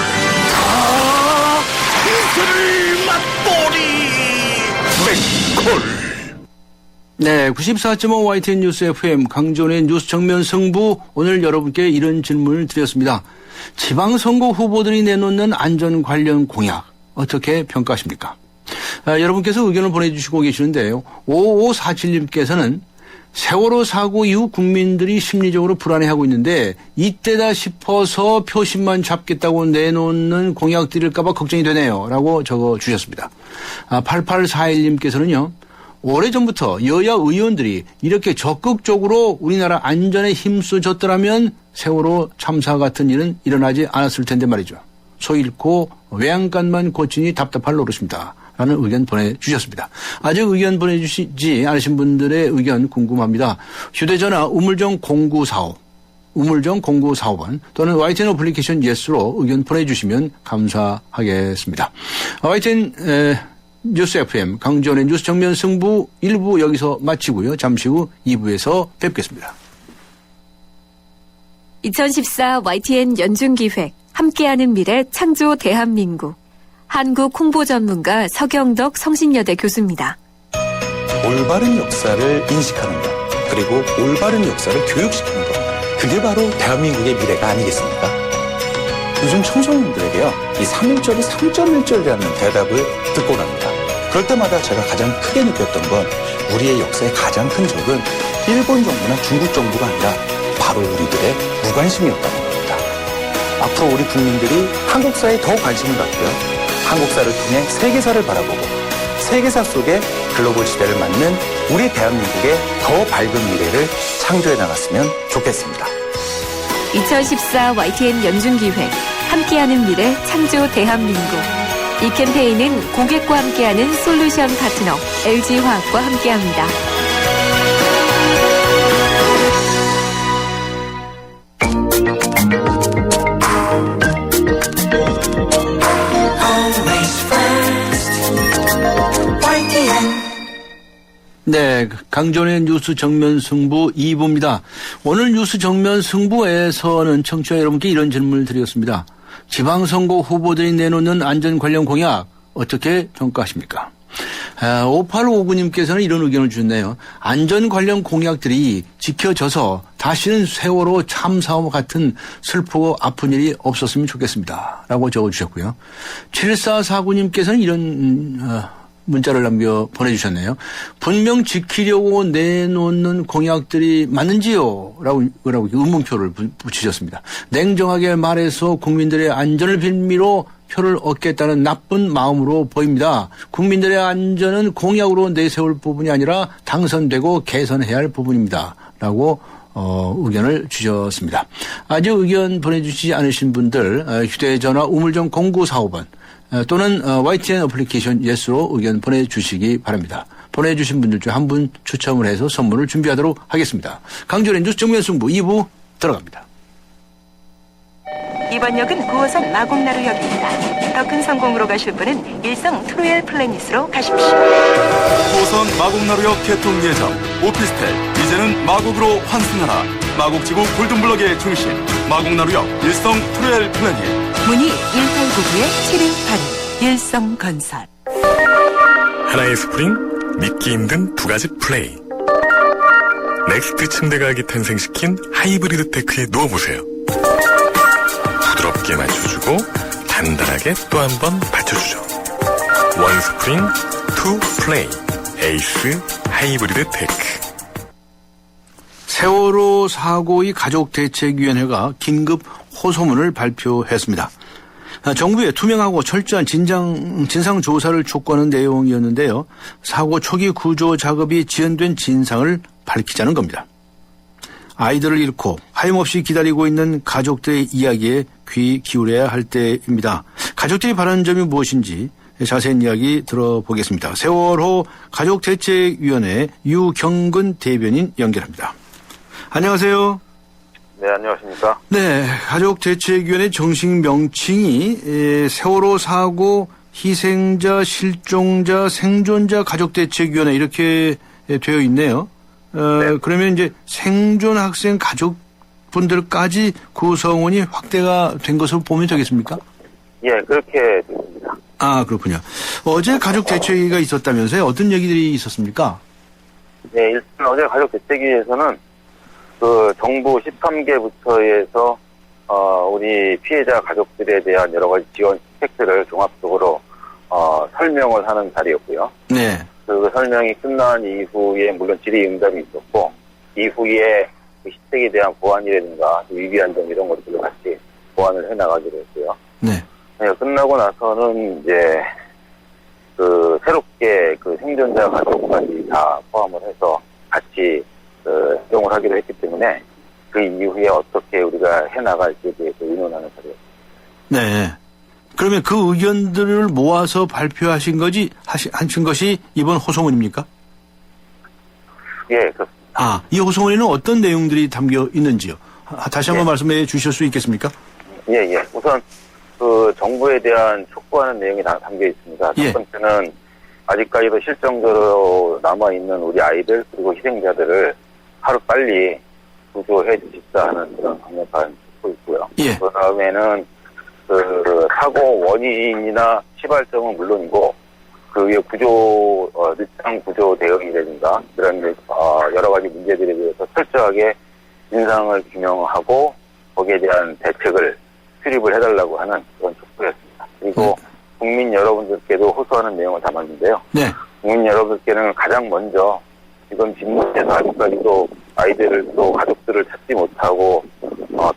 이슬을 맛보리 맥콜. 네, 94.5 YTN 뉴스 FM 강존의 뉴스 정면 승부. 오늘 여러분께 이런 질문을 드렸습니다. 지방선거 후보들이 내놓는 안전 관련 공약 어떻게 평가하십니까? 여러분께서 의견을 보내주시고 계시는데요. 5547님께서는 세월호 사고 이후 국민들이 심리적으로 불안해하고 있는데 이때다 싶어서 표심만 잡겠다고 내놓는 공약들일까 봐 걱정이 되네요. 라고 적어주셨습니다. 8841님께서는요. 오래전부터 여야 의원들이 이렇게 적극적으로 우리나라 안전에 힘써줬더라면 세월호 참사 같은 일은 일어나지 않았을 텐데 말이죠. 소 잃고 외양간만 고치니 답답할 노릇입니다. 라는 의견 보내주셨습니다. 아직 의견 보내주시지 않으신 분들의 의견 궁금합니다. 휴대전화 우물정 0945 우물정 0945번 또는 YTN 어플리케이션 예스로 의견 보내주시면 감사하겠습니다. YTN 뉴스 FM 강지원의 뉴스 정면 승부 1부 여기서 마치고요. 잠시 후 2부에서 뵙겠습니다. 2014 YTN 연중기획 함께하는 미래 창조 대한민국 한국 홍보 전문가 서경덕 성신여대 교수입니다. 올바른 역사를 인식하는 것, 그리고 올바른 역사를 교육시키는 것, 그게 바로 대한민국의 미래가 아니겠습니까? 요즘 청소년들에게요, 이 3.1절이 3.1절이라는 대답을 듣곤 합니다. 그럴 때마다 제가 가장 크게 느꼈던 건 우리의 역사의 가장 큰 적은 일본 정부나 중국 정부가 아니라 바로 우리들의 무관심이었다는 겁니다. 앞으로 우리 국민들이 한국사에 더 관심을 갖고요. 한국사를 통해 세계사를 바라보고 세계사 속에 글로벌 시대를 맞는 우리 대한민국의 더 밝은 미래를 창조해 나갔으면 좋겠습니다. 2014 YTN 연중기획 함께하는 미래 창조 대한민국 이 캠페인은 고객과 함께하는 솔루션 파트너 LG화학과 함께합니다. 네, 강존의 뉴스 정면 승부 2부입니다. 오늘 뉴스 정면 승부에서는 청취자 여러분께 이런 질문을 드렸습니다. 지방선거 후보들이 내놓는 안전 관련 공약 어떻게 평가하십니까? 5859님께서는 이런 의견을 주셨네요. 안전 관련 공약들이 지켜져서 다시는 세월호 참사와 같은 슬프고 아픈 일이 없었으면 좋겠습니다. 라고 적어주셨고요. 7449님께서는 이런 문자를 보내주셨네요. 분명 지키려고 내놓는 공약들이 맞는지요? 라고 의문표를 붙이셨습니다. 냉정하게 말해서 국민들의 안전을 빌미로 표를 얻겠다는 나쁜 마음으로 보입니다. 국민들의 안전은 공약으로 내세울 부분이 아니라 당선되고 개선해야 할 부분입니다. 라고 의견을 주셨습니다. 아직 의견 보내주시지 않으신 분들 휴대전화 우물정 0945번 또는 YTN 어플리케이션 예스로 의견 보내주시기 바랍니다. 보내주신 분들 중 한 분 추첨을 해서 선물을 준비하도록 하겠습니다. 강준의 뉴스 정면 승부 2부 들어갑니다. 이번 역은 9호선 마곡나루역입니다. 더 큰 성공으로 가실 분은 일성 트로이얼 플래닛으로 가십시오. 9호선 마곡나루역 개통 예정. 오피스텔 이제는 마곡으로 환승하라. 마곡지구 골든블럭의 중심 마곡나루역 일성 트로이얼 플래닛. 문의 1899-7182 일성건설. 하나의 스프링, 믿기 힘든 두 가지 플레이. 넥스트 침대 가격이 탄생시킨 하이브리드 테크에 누워보세요. 부드럽게 맞춰주고 단단하게 또 한 번 받쳐주죠. 원 스프링, 투 플레이. 에이스 하이브리드 테크. 세월호 사고의 가족대책위원회가 긴급 호소문을 발표했습니다. 정부의 투명하고 철저한 진상조사를 촉구하는 내용이었는데요. 사고 초기 구조 작업이 지연된 진상을 밝히자는 겁니다. 아이들을 잃고 하염없이 기다리고 있는 가족들의 이야기에 귀 기울여야 할 때입니다. 가족들이 바라는 점이 무엇인지 자세한 이야기 들어보겠습니다. 세월호 가족대책위원회 유경근 대변인 연결합니다. 안녕하세요. 네, 안녕하십니까. 네, 가족대책위원회 정식 명칭이 세월호 사고 희생자, 실종자, 생존자 가족대책위원회 이렇게 되어 있네요. 네. 그러면 이제 생존 학생 가족분들까지 구성원이 확대가 된 것으로 보면 되겠습니까? 예, 그렇게 됩니다. 아, 그렇군요. 어제 가족대책위가 있었다면서요? 어떤 얘기들이 있었습니까? 네, 일단 어제 가족대책위에서는 그 정부 13개 부처에서 우리 피해자 가족들에 대한 여러 가지 지원 혜택들을 종합적으로 설명을 하는 자리였고요. 네. 그 설명이 끝난 이후에 물론 질의응답이 있었고 이후에 그 혜택에 대한 보완이라든가 위기한 점 이런 것들을 같이 보완을 해나가기로 했고요. 네. 네, 끝나고 나서는 이제 그 새롭게 그 생존자 가족까지 다 포함을 해서 같이 활동을 하기로 했기 때문에 그 이후에 어떻게 우리가 해나갈지에 대해서 의논하는 자리였습니다. 네. 그러면 그 의견들을 모아서 발표하신 하신 것이 이번 호소문입니까? 예, 그렇습니다. 아, 이 호소문에는 어떤 내용들이 담겨 있는지요? 다시 한번 말씀해 주실 수 있겠습니까? 예, 예. 우선 그 정부에 대한 촉구하는 내용이 다 담겨 있습니다. 첫 번째는 아직까지도 실종자로 남아있는 우리 아이들 그리고 희생자들을 하루빨리 구조해 주십사 하는 그런 강력한 촉구 있고요. 예. 그 다음에는 그 사고 원인이나 시발점은 물론이고 그 위에 늦장 구조 대응이라든가 그런 여러 가지 문제들에 대해서 철저하게 진상을 규명하고 거기에 대한 대책을 수립을 해달라고 하는 그런 촉구였습니다. 그리고 국민 여러분들께도 호소하는 내용을 담았는데요. 네. 국민 여러분들께는 가장 먼저 지금 집무에서 아직까지도 아이들을 또 가족들을 찾지 못하고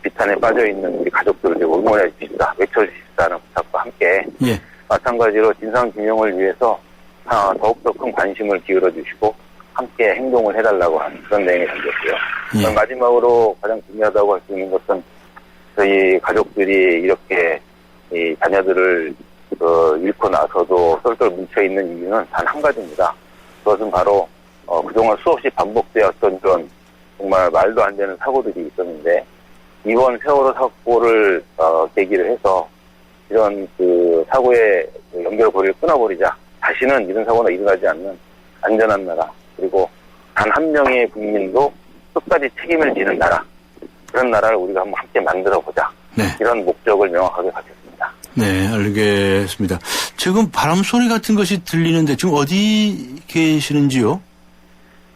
비탄에 빠져 있는 우리 가족들을 응원해 주십사, 외쳐주십사는 부탁과 함께 마찬가지로 진상 규명을 위해서 더욱더 큰 관심을 기울여 주시고 함께 행동을 해달라고 하는 그런 내용이 담겼고요. 마지막으로 가장 중요하다고 할 수 있는 것은 저희 가족들이 이렇게 이 자녀들을 잃고 나서도 똘똘 뭉쳐있는 이유는 단 한 가지입니다. 그것은 바로 그동안 수없이 반복되었던 그런 정말 말도 안 되는 사고들이 있었는데 이번 세월호 사고를 계기를 해서 이런 그 사고의 연결고리를 끊어버리자. 다시는 이런 사고가 일어나지 않는 안전한 나라 그리고 단 한 명의 국민도 끝까지 책임을 지는 나라 그런 나라를 우리가 한번 함께 만들어보자. 이런 목적을 명확하게 가졌습니다. 네, 알겠습니다. 지금 바람 소리 같은 것이 들리는데 지금 어디 계시는지요?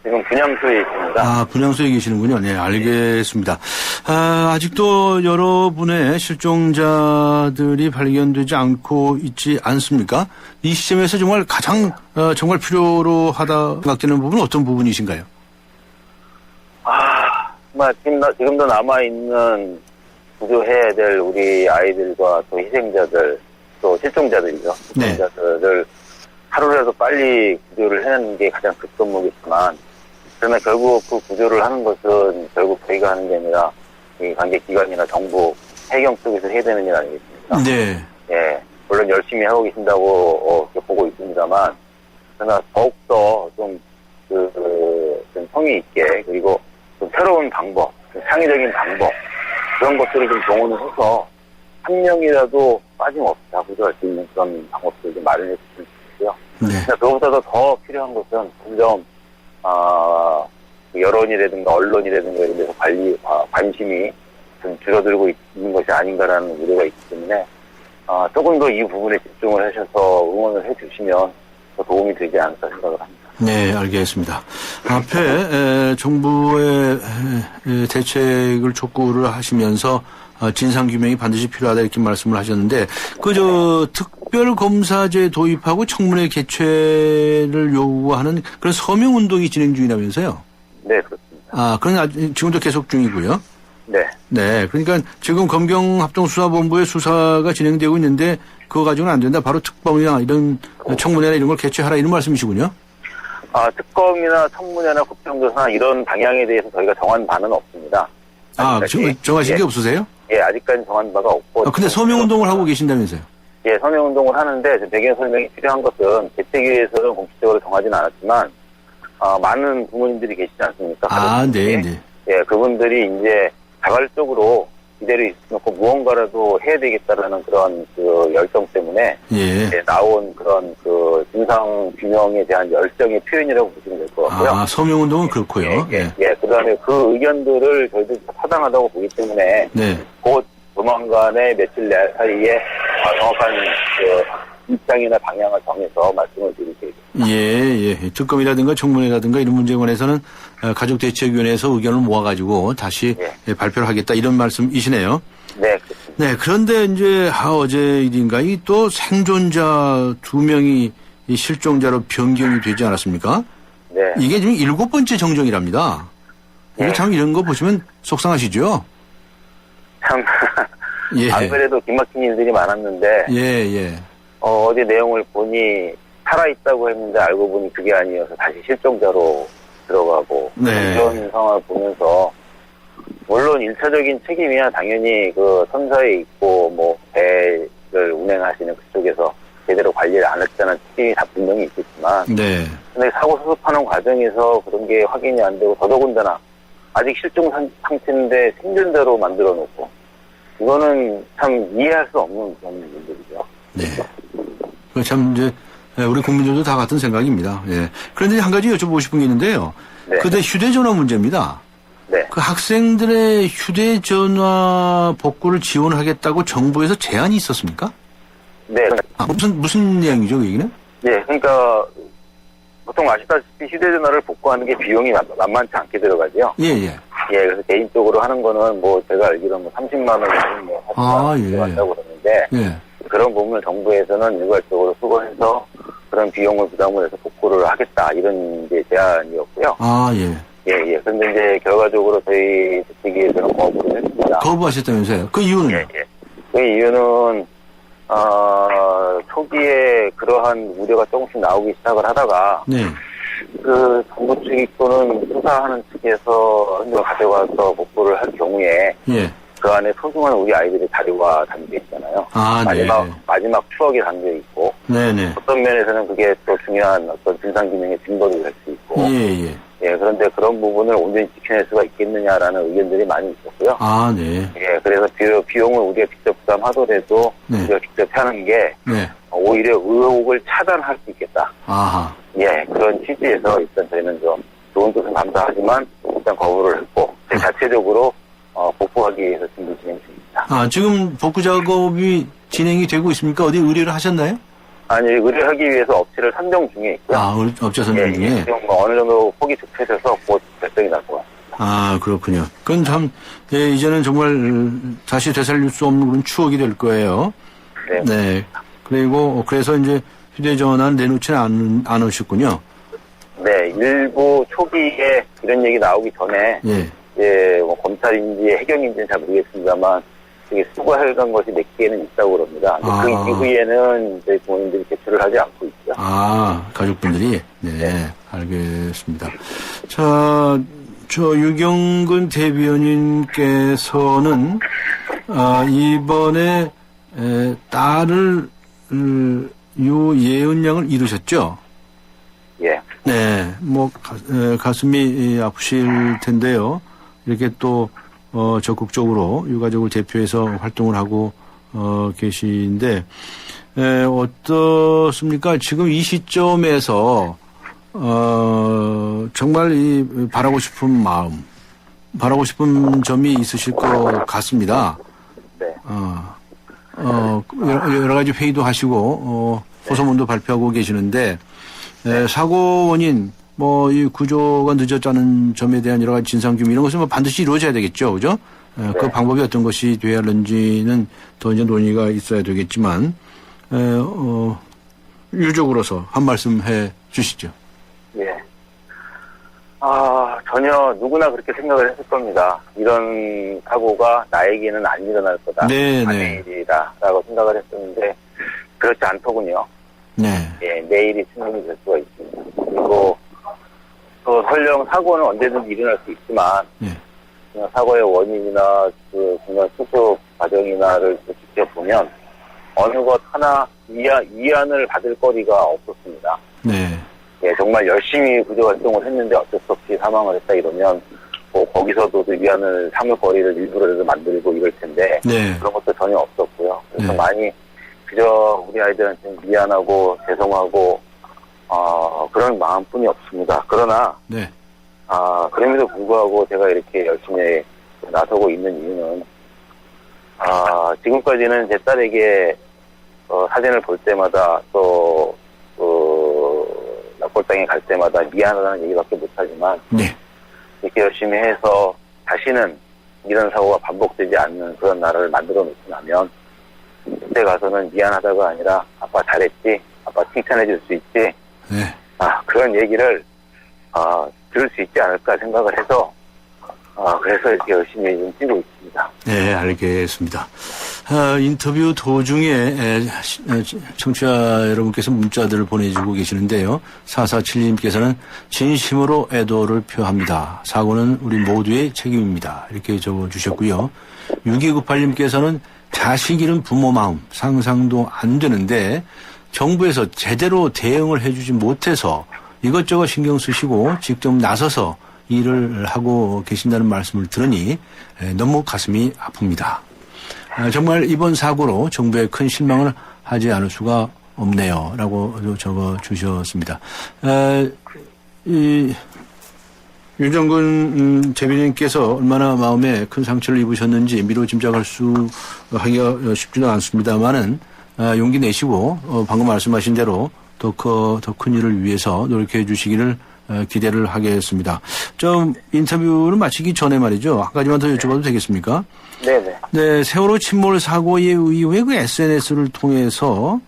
지금 분향소에 있습니다. 아, 분향소에 계시는군요. 네, 알겠습니다. 아직도 여러분의 실종자들이 발견되지 않고 있지 않습니까? 이 시점에서 정말 가장 정말 필요로 하다 생각되는 부분은 어떤 부분이신가요? 정말 지금도 남아있는 구조해야 될 우리 아이들과 또 희생자들, 또 실종자들이죠. 실종자들을 하루라도 빨리 구조를 해내는 게 가장 급선무겠지만, 그러나 결국 그 구조를 하는 것은 결국 저희가 하는 게 아니라 이 관계기관이나 정부, 해경 쪽에서 해야 되는 일 아니겠습니까? 네. 예. 물론 열심히 하고 계신다고 보고 있습니다만, 그러나 더욱더 좀 성의 있게, 그리고 좀 새로운 방법, 좀 창의적인 방법, 그런 것들을 좀 동원을 해서 한 명이라도 빠짐없이 다 구조할 수 있는 그런 방법들을 좀 마련해 주시면 좋겠고요. 네. 그것보다도 더 필요한 것은 점점 여론이라든가 언론이라든가 이런 데서 관심이 좀 줄어들고 있는 것이 아닌가라는 우려가 있기 때문에 조금 더 이 부분에 집중을 하셔서 응원을 해주시면 더 도움이 되지 않을까 생각을 합니다. 네, 알겠습니다. 앞에 정부의 대책을 촉구를 하시면서 진상규명이 반드시 필요하다 이렇게 말씀을 하셨는데 특별검사제 도입하고 청문회 개최를 요구하는 그런 서명운동이 진행 중이라면서요? 네, 그렇습니다. 그건 지금도 계속 중이고요. 네. 네. 그러니까 지금 검경합동수사본부의 수사가 진행되고 있는데 그거 가지고는 안 된다. 바로 특검이나 이런 청문회나 이런 걸 개최하라 이런 말씀이시군요. 특검이나 청문회나 국정조사나 이런 방향에 대해서 저희가 정한 바는 없습니다. 정하신 게 없으세요? 예, 아직까지 정한 바가 없고. 근데 서명운동을 하고 계신다면서요? 예, 서명운동을 하는데 배경 설명이 필요한 것은 대책위에서는 공식적으로 정하지는 않았지만 많은 부모님들이 계시지 않습니까? 네. 예, 그분들이 이제 자발적으로 이대로 있어놓고 무언가라도 해야 되겠다라는 그런 그 열정 때문에 나온 그런 그 진상 규명에 대한 열정의 표현이라고 보시면 될 것 같고요. 서명운동은 그렇고요. 그다음에 그 의견들을 저희들이 타당하다고 보기 때문에 곧 조만간에 며칠 사이에 정확한 그 입장이나 방향을 정해서 말씀을 드릴게요. 특검이라든가 청문회라든가 이런 문제에 관해서는 가족대책위원회에서 의견을 모아가지고 다시 발표를 하겠다 이런 말씀이시네요. 네, 그렇습니다. 네, 그런데 이제 어제 일인가 이 또 생존자 2명이 이 실종자로 변경이 되지 않았습니까? 네. 이게 지금 7번째 정정이랍니다. 이게 참 이런 거 보시면 속상하시죠? 참, 안 그래도 기막힌 일들이 많았는데. 어제 내용을 보니 살아있다고 했는데 알고 보니 그게 아니어서 다시 실종자로 들어가고. 이런 상황을 보면서, 물론 1차적인 책임이야 당연히 그 선사에 있고, 배를 운행하시는 그쪽에서 제대로 관리를 안 했다는 책임이 다 분명히 있겠지만. 근데 사고 수습하는 과정에서 그런 게 확인이 안 되고, 더더군다나, 아직 실종 상태인데 생존자로 만들어 놓고, 이거는 참 이해할 수 없는 그런 문제이죠. 네. 참, 이제, 우리 국민들도 다 같은 생각입니다. 그런데 한 가지 여쭤보고 싶은 게 있는데요. 그때 휴대전화 문제입니다. 그 학생들의 휴대전화 복구를 지원하겠다고 정부에서 제안이 있었습니까? 네. 무슨 내용이죠, 그 얘기는? 그러니까, 보통 아시다시피 휴대전화를 복구하는 게 비용이 만만치 않게 들어가죠. 그래서 개인적으로 하는 거는 제가 알기로는 30만 원, 40만 원 들어간다고 그러는데, 그런 부분을 정부에서는 일괄적으로 수거해서 그런 비용을 부담을 해서 복구를 하겠다, 이런 이제 제안이었고요. 그런데 이제 결과적으로 저희 대책위에서는 거부를 했습니다. 거부하셨다면서요? 그 이유는요? 그 이유는, 초기에 그러한 우려가 조금씩 나오기 시작을 하다가, 그 정부 측이 또는 수사하는 측에서 현장을 가져가서 복구를 할 경우에 그 안에 소중한 우리 아이들의 자료가 담겨 있잖아요. 마지막 추억이 담겨 있고 어떤 면에서는 그게 또 중요한 어떤 진상규명의 증거도 될 수 있고 그런데 그런 부분을 온전히 지켜낼 수가 있겠느냐라는 의견들이 많이 있었고요. 그래서 비용을 우리가 직접 부담하더라도 우리가 직접 하는 게 오히려 의혹을 차단할 수 있겠다. 그런 취지에서 일단 저희는 좀 좋은 뜻은 감사하지만 일단 거부를 했고 자체적으로 복구하기 위해서 준비 진행 중입니다. 지금 복구 작업이 진행이 되고 있습니까? 어디 의뢰를 하셨나요? 아니, 의뢰하기 위해서 업체를 선정 중에 있고요. 업체 선정 중에? 지금 어느 정도 폭이 좁혀져서 곧 결정이 날 것 같습니다. 그렇군요. 그건 참, 이제는 정말 다시 되살릴 수 없는 그런 추억이 될 거예요. 그래서 이제 휴대전화는 내놓지는 않으셨군요. 일부 초기에 이런 얘기 나오기 전에, 검찰인지 해경인지는 잘 모르겠습니다만, 되게 수거해간 것이 몇 개는 있다고 그럽니다. 그 이후에는 저희 부모님들이 제출을 하지 않고 있죠. 가족분들이? 알겠습니다. 자, 유경근 대변인께서는, 이번에, 딸을, 유예은 양을 잃으셨죠? 가슴이 아프실 텐데요. 이렇게 또, 적극적으로 유가족을 대표해서 활동을 하고, 계신데, 어떻습니까? 지금 이 시점에서, 정말 바라고 싶은 마음, 바라고 싶은 점이 있으실 것 같습니다. 여러 가지 회의도 하시고, 호소문도 발표하고 계시는데, 사고 원인, 이 구조가 늦었다는 점에 대한 여러 가지 진상규명 이런 것은 반드시 이루어져야 되겠죠. 그죠? 그 방법이 어떤 것이 돼야 하는지는 더 이제 논의가 있어야 되겠지만, 유족으로서 한 말씀 해 주시죠. 전혀 누구나 그렇게 생각을 했을 겁니다. 이런 사고가 나에게는 안 일어날 거다. 네, 내 일이다라고 생각을 했었는데 그렇지 않더군요. 네. 예, 내일이 충분히 될 수가 있습니다. 그리고 또 설령 사고는 언제든지 일어날 수 있지만 사고의 원인이나 그 중간 수습 과정이나를 지켜보면 어느 것 하나 위안을 받을 거리가 없었습니다. 네. 예, 정말 열심히 구조 활동을 했는데 어쩔 수 없이 사망을 했다 이러면 뭐 거기서도 그 위안을 삼을 거리를 일부러라도 만들고 이럴 텐데 네. 그런 것도 전혀 없었고요. 그래서 많이 그저 우리 아이들한테 미안하고 죄송하고 그런 마음뿐이 없습니다. 그러나 네. 그럼에도 불구하고 제가 이렇게 열심히 나서고 있는 이유는 지금까지는 제 딸에게 사진을 볼 때마다 또 납골당에 갈 때마다 미안하다는 얘기밖에 못하지만 이렇게 열심히 해서 다시는 이런 사고가 반복되지 않는 그런 나라를 만들어 놓고 나면 그때 가서는 미안하다가 아니라 아빠 잘했지, 아빠 칭찬해 줄 수 있지, 그런 얘기를 들을 수 있지 않을까 생각을 해서 그래서 이렇게 열심히 좀 뛰고 있습니다. 네, 알겠습니다. 인터뷰 도중에 청취자 여러분께서 문자들을 보내주고 계시는데요. 4472님께서는 진심으로 애도를 표합니다. 사고는 우리 모두의 책임입니다. 이렇게 적어주셨고요. 6298님께서는 자식 잃은 부모 마음 상상도 안 되는데 정부에서 제대로 대응을 해주지 못해서 이것저것 신경 쓰시고 직접 나서서 일을 하고 계신다는 말씀을 들으니 너무 가슴이 아픕니다. 정말 이번 사고로 정부에 큰 실망을 하지 않을 수가 없네요. 라고 적어주셨습니다. 윤정근 대변인께서 얼마나 마음에 큰 상처를 입으셨는지 미로 짐작할 수 하기가 쉽지는 않습니다만은 용기 내시고 방금 말씀하신 대로 더 큰 일을 위해서 노력해 주시기를 기대를 하겠습니다. 좀 인터뷰를 마치기 전에 말이죠. 한 가지만 더 여쭤봐도 되겠습니까? 네네. 네, 세월호 침몰 사고 이후에 그 SNS를 통해서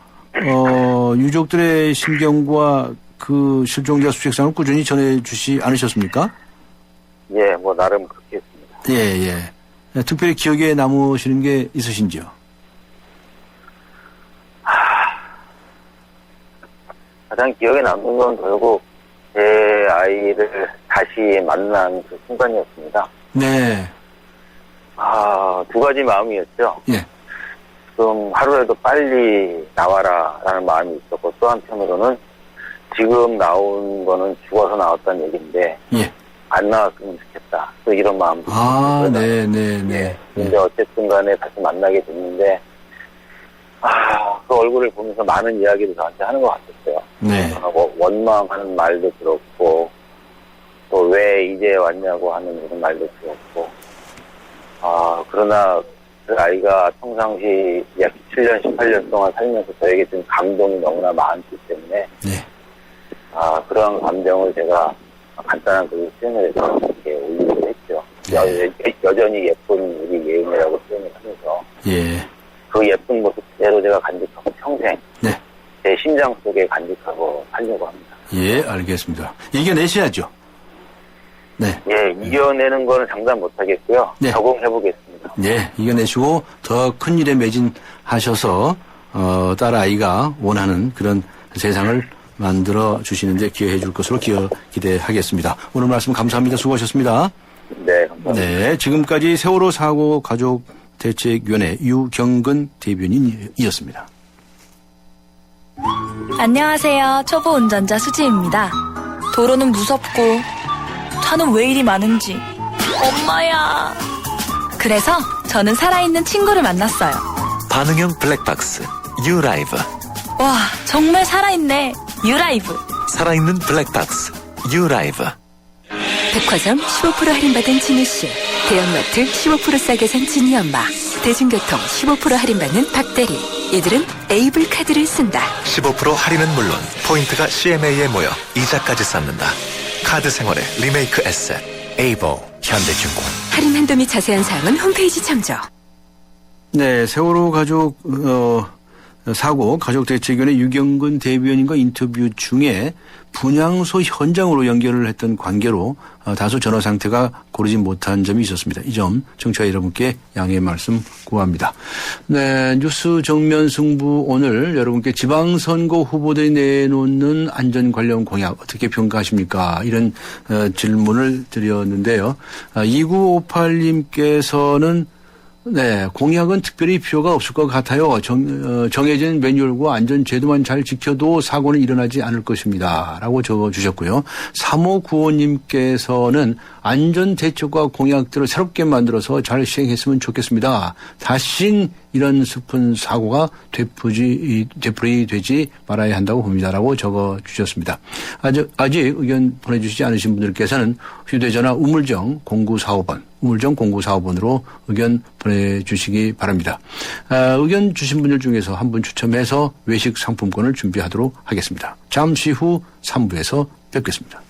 유족들의 심경과 그 실종자 수색상을 꾸준히 전해주시 않으셨습니까? 예, 뭐 나름 그렇게 했습니다. 예. 특별히 기억에 남으시는 게 있으신지요? 가장 기억에 남는 건 결국 제 아이를 다시 만난 그 순간이었습니다. 네. 두 가지 마음이었죠. 예. 좀 하루라도 빨리 나와라라는 마음이 있었고 또 한편으로는 지금 나온 거는 죽어서 나왔다는 얘기인데 안 나왔으면 좋겠다. 또 이런 마음도 있었어요. 네. 근데 어쨌든 간에 다시 만나게 됐는데 그 얼굴을 보면서 많은 이야기를 저한테 하는 것 같았어요. 네. 원망하는 말도 들었고 또 왜 이제 왔냐고 하는 그런 말도 들었고 그러나 그 아이가 평상시 약 7년, 18년 동안 살면서 저에게 준 감동이 너무나 많기 때문에 그런 감정을 제가 간단한 그 표현을 해서 이렇게 올리기로 했죠. 여전히 예쁜 우리 예은이라고 표현을 하면서 그 예쁜 모습 그대로 제가 간직하고 평생 제 심장 속에 간직하고 살려고 합니다. 예, 알겠습니다. 이겨내셔야죠. 네. 예, 이겨내는 거는 장담 못하겠고요. 적응해보겠습니다. 네, 이겨내시고 더 큰 일에 매진하셔서 딸 아이가 원하는 그런 세상을 만들어 주시는데 기여해 줄 것으로 기대하겠습니다. 오늘 말씀 감사합니다. 수고하셨습니다. 네, 감사합니다. 네, 지금까지 세월호 사고 가족 대책위원회 유경근 대변인이었습니다. 안녕하세요. 초보 운전자 수지입니다. 도로는 무섭고 차는 왜 이리 많은지 엄마야. 그래서 저는 살아있는 친구를 만났어요. 반응형 블랙박스 유라이브. 와, 정말 살아있네. 유라이브. 살아있는 블랙박스 유라이브. 백화점 15% 할인받은 진우씨, 대형마트 15% 싸게 산 진이 엄마, 대중교통 15% 할인받는 박대리. 이들은 에이블 카드를 쓴다. 15% 할인은 물론 포인트가 CMA에 모여 이자까지 쌓는다. 카드 생활의 리메이크 에셋 에이블 현대증권. 할인 한도 및 자세한 사항은 홈페이지 참조. 네, 세월호 가족 사고 가족대책위원회 유경근 대변인과 인터뷰 중에 분향소 현장으로 연결을 했던 관계로 다소 전화 상태가 고르지 못한 점이 있었습니다. 이 점 청취자 여러분께 양해의 말씀 구합니다. 네, 뉴스 정면 승부 오늘 여러분께 지방선거 후보들이 내놓는 안전 관련 공약 어떻게 평가하십니까? 이런 질문을 드렸는데요. 2958님께서는 네, 공약은 특별히 필요가 없을 것 같아요. 정해진 매뉴얼과 안전제도만 잘 지켜도 사고는 일어나지 않을 것입니다. 라고 적어주셨고요. 3595님께서는 안전대책과 공약들을 새롭게 만들어서 잘 시행했으면 좋겠습니다. 다신 이런 슬픈 사고가 되풀이되지 말아야 한다고 봅니다. 라고 적어주셨습니다. 아직 의견 보내주시지 않으신 분들께서는 휴대전화 우물정 0945번으로 의견 보내주시기 바랍니다. 의견 주신 분들 중에서 한 분 추첨해서 외식 상품권을 준비하도록 하겠습니다. 잠시 후 3부에서 뵙겠습니다.